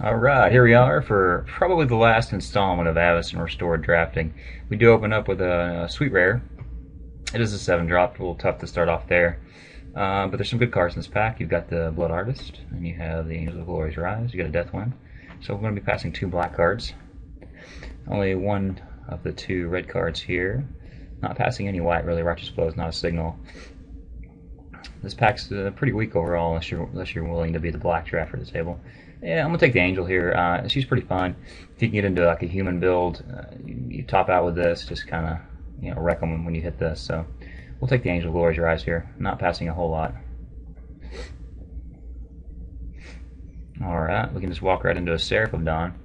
Alright, here we are for probably the last installment of Avison Restored Drafting. We do open up with a sweet rare. It is a 7-drop, a little tough to start off there. But there's some good cards in this pack. You've got the Blood Artist, and you have the Angels of Glory's Rise, you got a Death Wind. So we're going to be passing 2 black cards. Only one of the 2 red cards here. Not passing any white, really. Righteous Flow is not a signal. This pack's pretty weak overall, unless you're willing to be the black draft for the table. Yeah, I'm gonna take the Angel here. She's pretty fun. If you can get into like a human build, you top out with this. Just kind of wreck them when you hit this. So we'll take the Angel of Glory's Rise here. Not passing a whole lot. All right, we can just walk right into a Seraph of Dawn.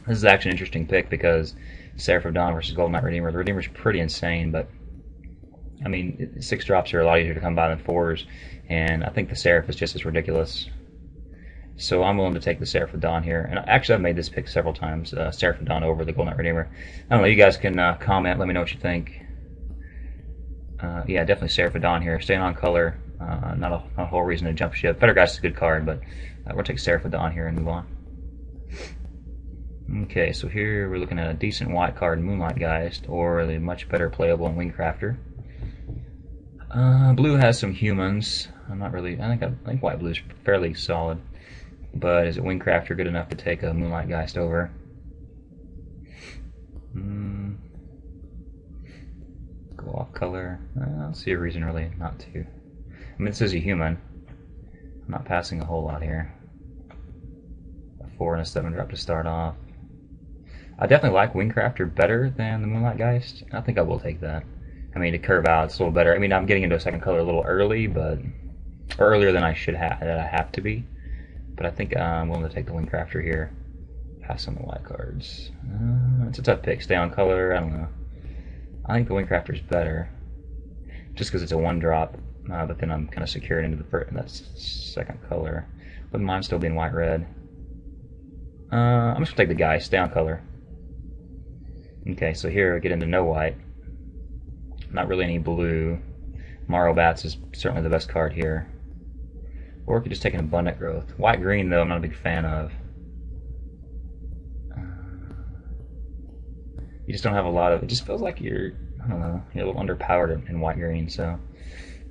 This is actually an interesting pick because Seraph of Dawn versus Golden Knight Redeemer. The Redeemer's pretty insane, but I mean, 6 drops are a lot easier to come by than 4s, and I think the Seraph is just as ridiculous. So I'm willing to take the Seraph of Dawn here. And actually, I've made this pick several times, Seraph of Dawn over the Golden Knight Redeemer. I don't know, you guys can comment, let me know what you think. Yeah, definitely Seraph of Dawn here. Staying on color, not a whole reason to jump ship. Fettergeist is a good card, but we're going to take Seraph of Dawn here and move on. Okay, so here we're looking at a decent white card, Moonlight Geist, or the much better playable in Wingcrafter. Blue has some humans. I'm not really. I think white blue is fairly solid, but is it Wingcrafter good enough to take a Moonlight Geist over? Go off color. I don't see a reason really not to. I mean, this is a human. I'm not passing a whole lot here. A 4 and a 7-drop to start off. I definitely like Wingcrafter better than the Moonlight Geist. I think I will take that. I mean, to curve out, it's a little better. I mean, I'm getting into a second color a little early, but or earlier than I should have, that I have to be. But I think I'm willing to take the Wingcrafter here. Pass on the white cards. It's a tough pick. Stay on color. I don't know. I think the Wingcrafter is better, just because it's a 1-drop. But then I'm kind of secured into that second color. But mine still being white red. I'm just gonna take the guy. Stay on color. Okay, so here I get into no white. Not really any blue. Morrow Bats is certainly the best card here. Or we could just take an Abundant Growth. White-green, though, I'm not a big fan of. You just don't have a lot of... It just feels like you're, I don't know, you're a little underpowered in white-green, so...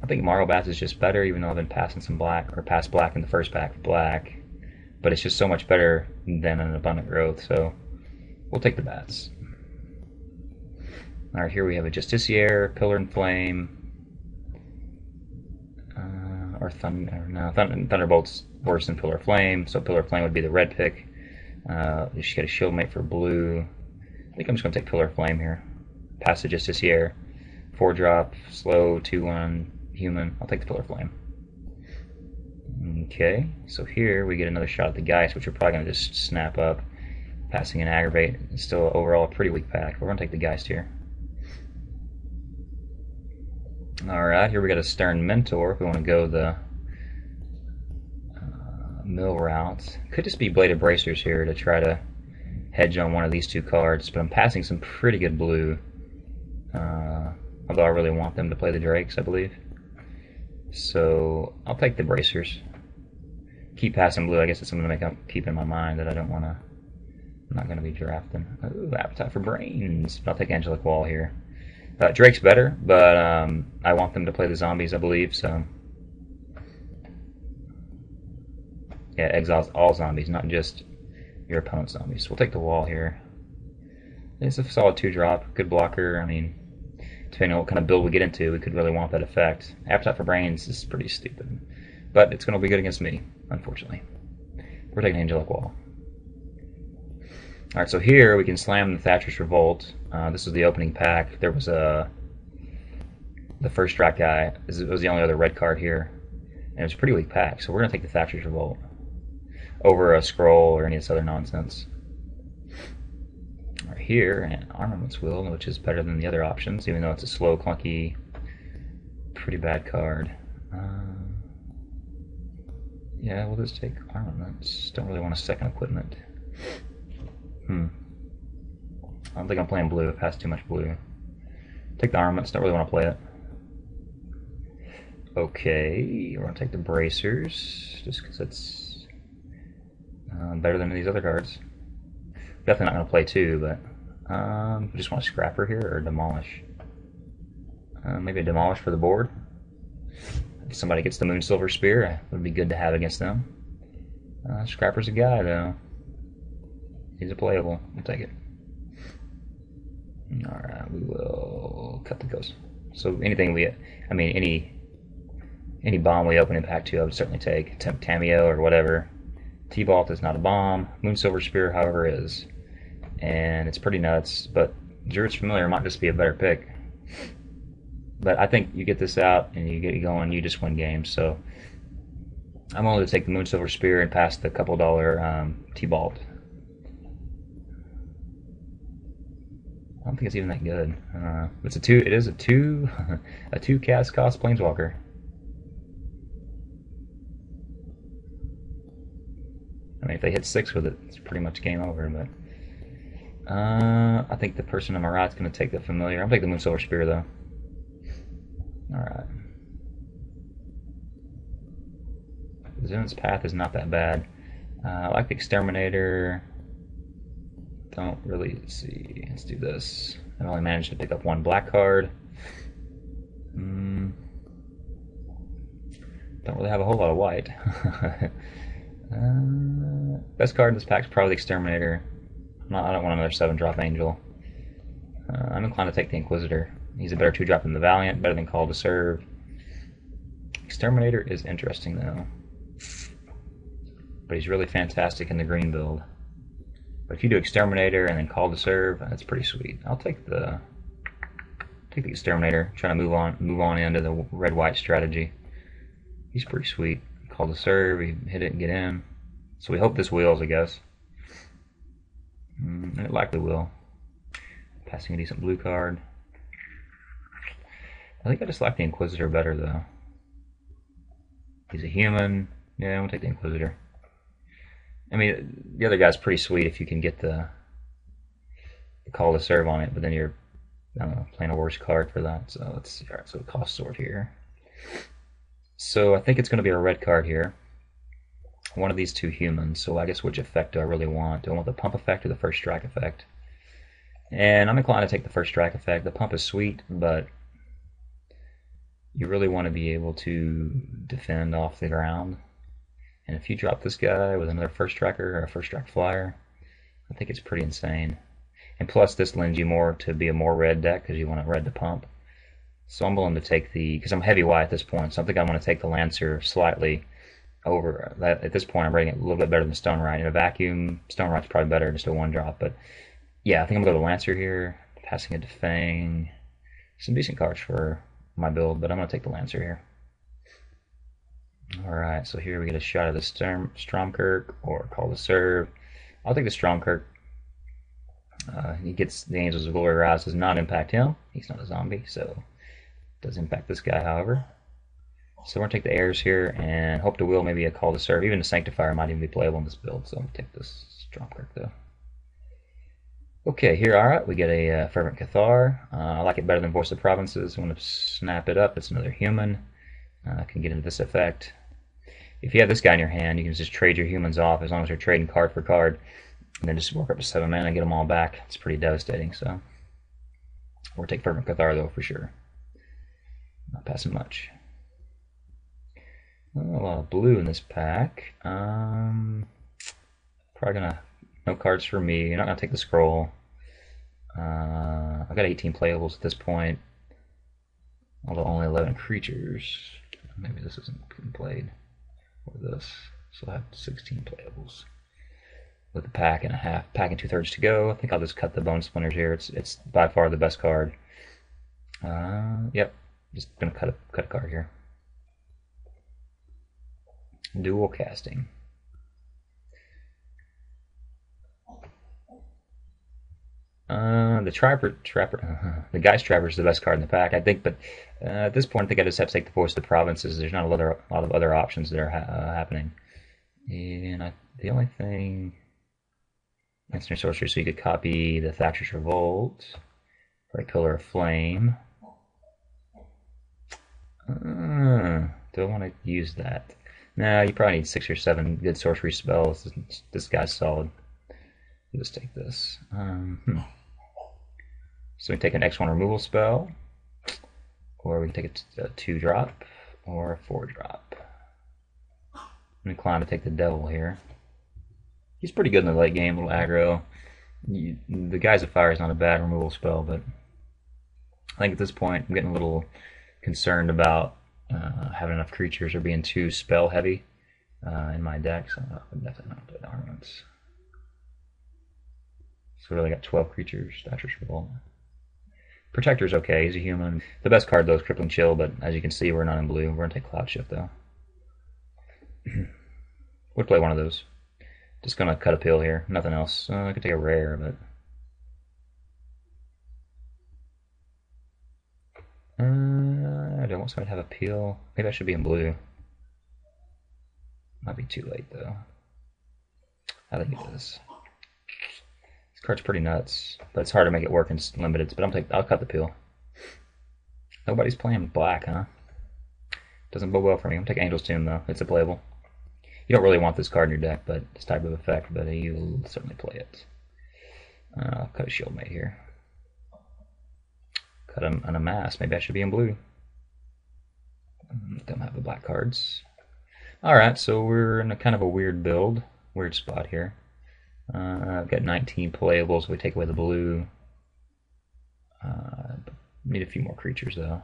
I think Morrow Bats is just better, even though I've been passing some black, or passed black in the first pack for black. But it's just so much better than an Abundant Growth, so... We'll take the Bats. Alright, here we have a Justiciar, Pillar and Flame, or Thunderbolt's worse than Pillar of Flame, so Pillar of Flame would be the red pick. You should get a Shield Mate for blue. I think I'm just going to take Pillar of Flame here. Pass the Justiciar, 4-drop, slow, 2-1, human. I'll take the Pillar of Flame. Okay, so here we get another shot at the Geist, which we're probably going to just snap up. Passing an Aggravate. It's still overall a pretty weak pack. We're going to take the Geist here. Alright, here we got a Stern Mentor if we want to go the mill route. Could just be Bladed Bracers here to try to hedge on one of these 2 cards, but I'm passing some pretty good blue. Although I really want them to play the Drakes, I believe. So I'll take the Bracers. Keep passing blue. I guess it's something to keep in my mind that I don't want to. I'm not going to be drafting. Ooh, Appetite for Brains. But I'll take Angelic Wall here. Drake's better, but I want them to play the zombies, I believe, so... Yeah, exiles all zombies, not just your opponent's zombies. We'll take the wall here. It's a solid 2-drop, good blocker. I mean, depending on what kind of build we get into, we could really want that effect. Appetite for Brains is pretty stupid, but it's going to be good against me, unfortunately. We're taking Angelic Wall. Alright, so here we can slam the Thatcher's Revolt. This is the opening pack. There was the first strike guy. It was the only other red card here. And it was a pretty weak pack, so we're going to take the Thatcher's Revolt over a Scroll or any of this other nonsense. Right here, an Armaments Wheel, which is better than the other options, even though it's a slow, clunky, pretty bad card. Yeah, we'll just take Armaments. Don't really want a second equipment. I don't think I'm playing blue. I've passed too much blue. Take the Armaments. Don't really want to play it. Okay, we're going to take the Bracers, just because it's Better than these other cards. Definitely not going to play two, but just want to scrapper here or demolish. Maybe a demolish for the board. If somebody gets the Moon Silver Spear, it would be good to have against them. Scrapper's a guy though. He's a playable. We'll take it. Alright, we will cut the ghost. So anything any bomb we open in pack 2 I would certainly take. Temp Cameo or whatever. T-Vault is not a bomb. Moon Silver Spear, however, is. And it's pretty nuts, but Druid's Familiar might just be a better pick. But I think you get this out and you get it going, you just win games. So I'm willing to take the Moon Silver Spear and pass the couple dollar T-Vault. I don't think it's even that good. It's a two. It is a two. A 2 cast cost Planeswalker. I mean, if they hit 6 with it, it's pretty much game over. But I think the person on my right is going to take the Familiar. I'll take the Moon Silver Spear though. All right. Zun's Path is not that bad. I like the Exterminator. Don't really see. Let's do this. I've only managed to pick up 1 black card. Don't really have a whole lot of white. Best card in this pack is probably the Exterminator. I don't want another 7-drop Angel. I'm inclined to take the Inquisitor. He's a better 2-drop than the Valiant, better than Call to Serve. Exterminator is interesting though. But he's really fantastic in the green build. But if you do Exterminator and then Call to Serve, that's pretty sweet. I'll take the Exterminator, trying to move on into the red-white strategy. He's pretty sweet. Call to Serve, we hit it and get in. So we hope this wheels, I guess. And it likely will. Passing a decent blue card. I think I just like the Inquisitor better though. He's a human. Yeah, I'm gonna take the Inquisitor. I mean, the other guy's pretty sweet if you can get the Call to Serve on it, but then you're, I don't know, playing a worse card for that. So let's see. Alright, so cost sort here. So I think it's going to be a red card here. One of these 2 humans. So I guess which effect do I really want? Do I want the pump effect or the first strike effect? And I'm inclined to take the first strike effect. The pump is sweet, but you really want to be able to defend off the ground. And if you drop this guy with another first striker or a first strike flyer, I think it's pretty insane. And plus this lends you more to be a more red deck because you want a red to pump. So I'm willing to take because I'm heavy white at this point, so I think I'm going to take the Lancer slightly over that. At this point I'm rating it a little bit better than Stone Right. In a vacuum, Stone Right's probably better, just a 1-drop. But yeah, I think I'm going to go to Lancer here, passing it to Fang. Some decent cards for my build, but I'm going to take the Lancer here. Alright, so here we get a shot of the Stromkirk or Call to Serve. I'll take the Stromkirk. He gets the Angels of Glory Rise, does not impact him. He's not a zombie, so it does impact this guy, however. So we're going to take the Heirs here and hope to will maybe a Call to Serve. Even the Sanctifier might even be playable in this build, so I'm going to take this Stromkirk though. Okay, here, alright, we get a Fervent Cathar. I like it better than Voice of Provinces. I'm going to snap it up. It's another human. I can get into this effect. If you have this guy in your hand, you can just trade your humans off as long as you're trading card for card. And then just work up to 7 mana and get them all back. It's pretty devastating, so. We'll take Fervent Cathar, though, for sure. Not passing much. A lot of blue in this pack. Probably gonna... No cards for me. You're not gonna take the scroll. I've got 18 playables at this point. Although only 11 creatures. Maybe this isn't getting played. Or this. So I have 16 playables. With a pack and a half, pack and 2/3 to go. I think I'll just cut the Bone Splinters here. It's by far the best card. Yep, just gonna cut a card here. Dual casting. The Geist Trapper is the best card in the pack, I think. But at this point, I think I just have to take the Voice of the Provinces. There's not a lot of other options that are happening. And the only thing, Instant Sorcery, so you could copy the Thatcher's Revolt or a Pillar of Flame. Do I want to use that? Nah, you probably need 6 or 7 good sorcery spells. This guy's solid. Let's take this. So we take an X1 removal spell, or we can take a 2-drop, or a 4-drop. I'm inclined to take the Devil here. He's pretty good in the late game, a little aggro. The Guise of Fire is not a bad removal spell, but I think at this point I'm getting a little concerned about having enough creatures or being too spell heavy in my deck, so I'm definitely not doing armaments. So we really got 12 creatures. Thatcher's Revolt. Protector's okay, he's a human. The best card though is Crippling Chill, but as you can see we're not in blue. We're going to take Cloud Shift though. Would play one of those. Just going to cut a pill here, nothing else. I could take a rare, but... I don't want somebody to have a peel. Maybe I should be in blue. Might be too late though. I think it is. This card's pretty nuts, but it's hard to make it work in limited. But I'll cut the peel. Nobody's playing black, huh? Doesn't bode well for me. I'm taking Angel's Tomb though. It's a playable. You don't really want this card in your deck, but this type of effect, but you'll certainly play it. I'll cut a Shield Mate here. Cut an Amass. Maybe I should be in blue. Don't have the black cards. Alright, so we're in a kind of a weird build. Weird spot here. I've got 19 playables. We take away the blue. Need a few more creatures though.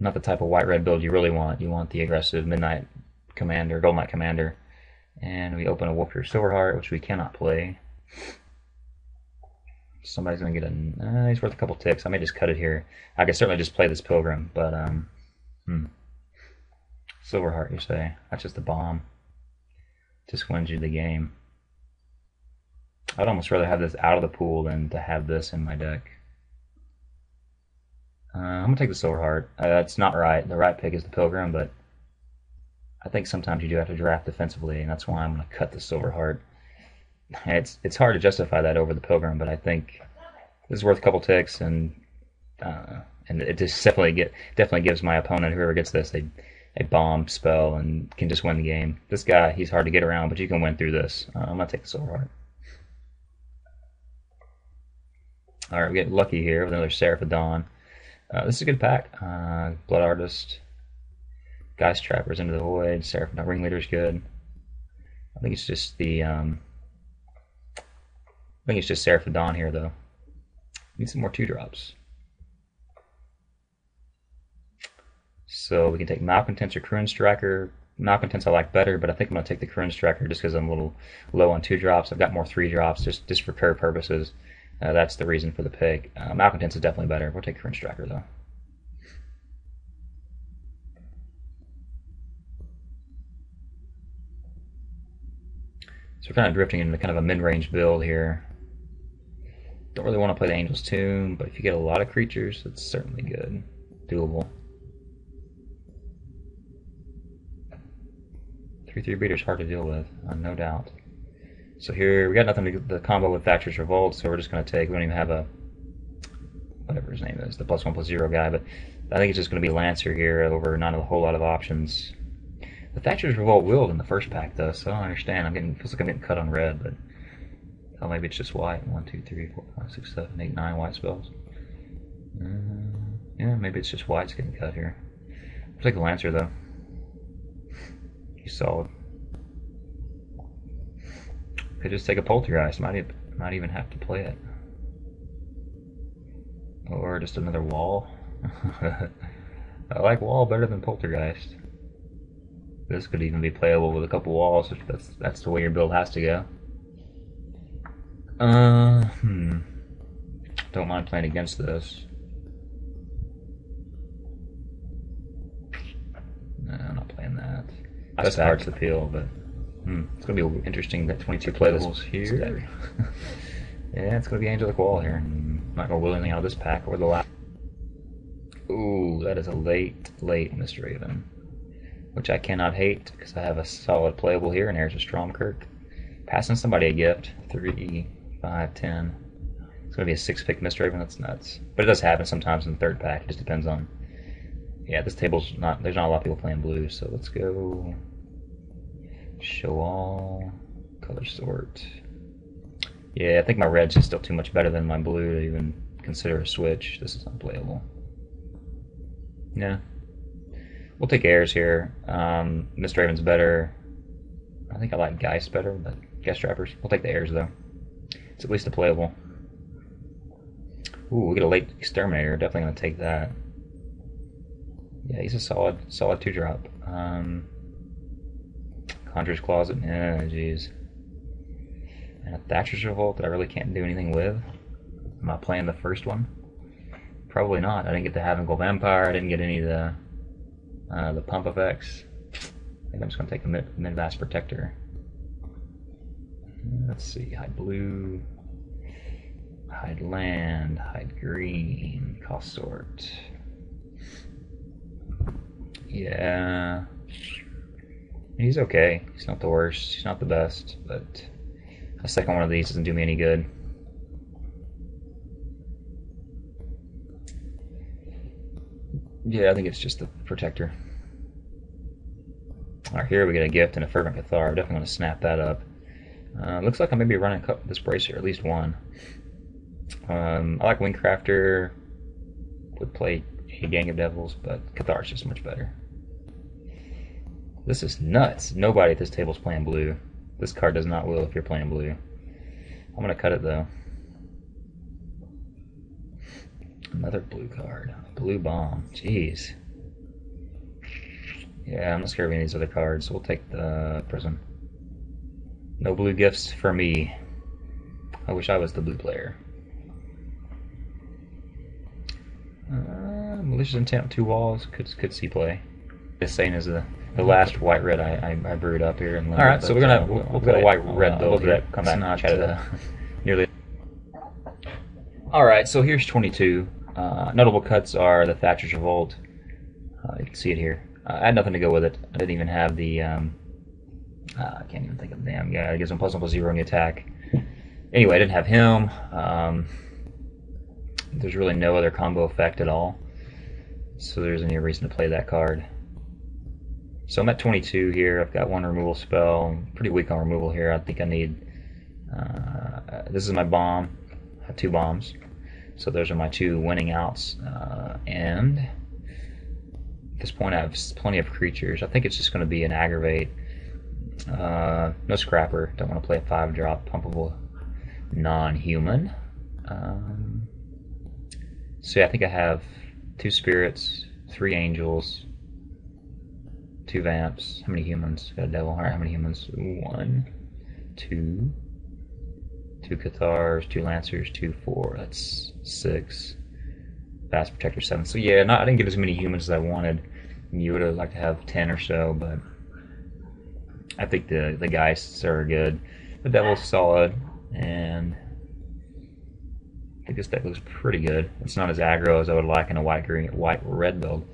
Not the type of white-red build you really want. You want the aggressive Midnight Commander, Gold Knight Commander. And we open a Wolfir Silverheart, which we cannot play. Somebody's going to get a... he's worth a couple ticks. I may just cut it here. I could certainly just play this Pilgrim, but... Silverheart, you say? That's just a bomb. Just wins you the game. I'd almost rather have this out of the pool than to have this in my deck. I'm going to take the Silverheart. That's not right. The right pick is the Pilgrim, but I think sometimes you do have to draft defensively, and that's why I'm going to cut the Silverheart. It's hard to justify that over the Pilgrim, but I think this is worth a couple ticks, and it just definitely gives my opponent, whoever gets this, a bomb spell and can just win the game. This guy, he's hard to get around, but you can win through this. I'm going to take the Silverheart. Alright, we get lucky here with another Seraph of Dawn. This is a good pack. Blood Artist, Geist Trappers into the Void, Seraph Ringleader's good. I think it's just the Seraph of Dawn here though. Need some more 2-drops. So we can take Malcontents or Krun Striker. Malcontents I like better, but I think I'm going to take the Krun Striker just because I'm a little low on 2-drops. I've got more 3-drops just for curve purposes. That's the reason for the pick. Malcontents is definitely better. We'll take Krun Striker though. So we're kind of drifting into kind of a mid-range build here. Don't really want to play the Angel's Tomb, but if you get a lot of creatures, it's certainly good. Doable. 3/3 beater's hard to deal with, no doubt. So here, we got nothing to the combo with Thatcher's Revolt, so we're just going to take, we don't even have a, whatever his name is, the +1/+0 guy, but I think it's just going to be Lancer here over not a whole lot of options. The Thatcher's Revolt willed in the first pack though, so I don't understand. Feels like I'm getting cut on red, but oh, maybe it's just white. 1, 2, 3, 4, 5, 6, 7, 8, 9 white spells. Yeah, maybe it's just white's getting cut here. I'll take the Lancer though. He's solid. Could just take a Poltergeist. Might even have to play it. Or just another Wall. I like Wall better than Poltergeist. This could even be playable with a couple walls if that's the way your build has to go. Don't mind playing against this. No, I'm not playing that. Best card's the peel, but it's going to be interesting that 22 playables here. Yeah, it's going to be Angelic Wall here. I'm not going to will anything out of this pack or the last. Ooh, that is a late Mr. Raven. Which I cannot hate because I have a solid playable here, and there's a Stromkirk. Passing somebody a gift. 3, 5, 10. It's going to be a 6-pick Mr. Raven. That's nuts. But it does happen sometimes in the third pack. It just depends on Yeah, this table's not, there's not a lot of people playing blue, so let's go show all, color sort. Yeah, I think my red's just still too much better than my blue to even consider a switch. This is unplayable. Yeah. We'll take airs here. Mist Raven's better. I think I like Geist better, but Guest Trappers. We'll take the airs though. It's at least a playable. Ooh, we get a late Exterminator. Definitely gonna take that. Yeah, he's a solid 2-drop. Conjurer's Closet. Yeah, jeez. And a Thatcher's Revolt that I really can't do anything with. Am I playing the first one? Probably not. I didn't get the Havoc Vampire. I didn't get any of the pump effects. I think I'm just gonna take the Mid-Vast Protector. Let's see. Hide blue. Hide land. Hide green. Cost sort. Yeah. He's okay. He's not the worst. He's not the best, but a second one of these doesn't do me any good. Yeah, I think it's just the Protector. Alright, here we get a gift and a Fervent Cathar. I'm definitely going to snap that up. Looks like I may be running this Bracer, at least one. I like Wingcrafter. Would play a Gang of Devils, but Cathar's just much better. This is nuts. Nobody at this table is playing blue. This card does not will if you're playing blue. I'm going to cut it though. Another blue card. Blue Bomb. Jeez. Yeah, I'm not scared of any of these other cards, so we'll take the Prism. No blue gifts for me. I wish I was the blue player. Malicious Intent, 2 walls. Could see play. This saying is the last white-red I brewed up here. Alright, so we'll put a white-red build here. Come back and chat it nearly. Alright, so here's 22. Notable cuts are the Thatcher's Revolt. You can see it here. I had nothing to go with it. I didn't even have the I can't even think of the damn guy. It gives him +1/+0 on the attack. Anyway, I didn't have him. There's really no other combo effect at all, so there's any reason to play that card. So I'm at 22 here. I've got 1 removal spell. Pretty weak on removal here. I think I need. This is my bomb. I have 2 bombs, so those are my 2 winning outs. And at this point, I have plenty of creatures. I think it's just going to be an aggravate. No Scrapper. Don't want to play a 5-drop pumpable non-human. So yeah, I think I have 2 spirits, 3 angels, 2 vamps. How many humans? Got a devil. Alright, how many humans? 1, 2, 2 Cathars, 2 Lancers, 2, 4. That's 6. Vast Protector, 7. So yeah, I didn't get as many humans as I wanted. You would have liked to have 10 or so, but I think the Geists are good. The Devil's solid, and I think this deck looks pretty good. It's not as aggro as I would like in a white-red build.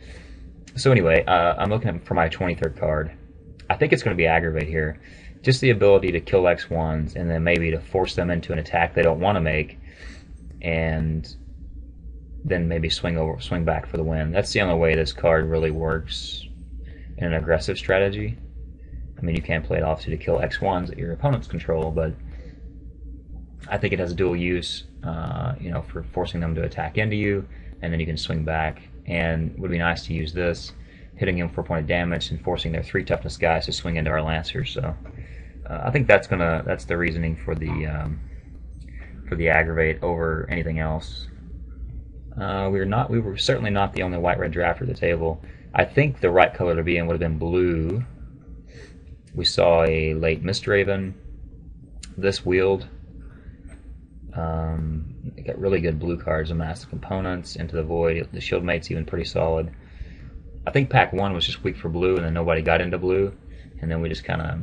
So anyway, I'm looking for my 23rd card. I think it's going to be Aggravate here. Just the ability to kill X1s and then maybe to force them into an attack they don't want to make, and then maybe swing back for the win. That's the only way this card really works in an aggressive strategy. I mean, you can play it off to kill X1s that your opponents control, but I think it has a dual use, for forcing them to attack into you, and then you can swing back. And it would be nice to use this, hitting them for a point of damage and forcing their 3 toughness guys to swing into our Lancers. So I think that's the reasoning for the Aggravate over anything else. We were certainly not the only white-red drafter at the table. I think the right color to be in would have been blue. We saw a late Mist Raven. This Wield. They got really good blue cards, Massive Components, Into the Void. The Shield Mate's even pretty solid. I think pack 1 was just weak for blue, and then nobody got into blue, and then we just kind of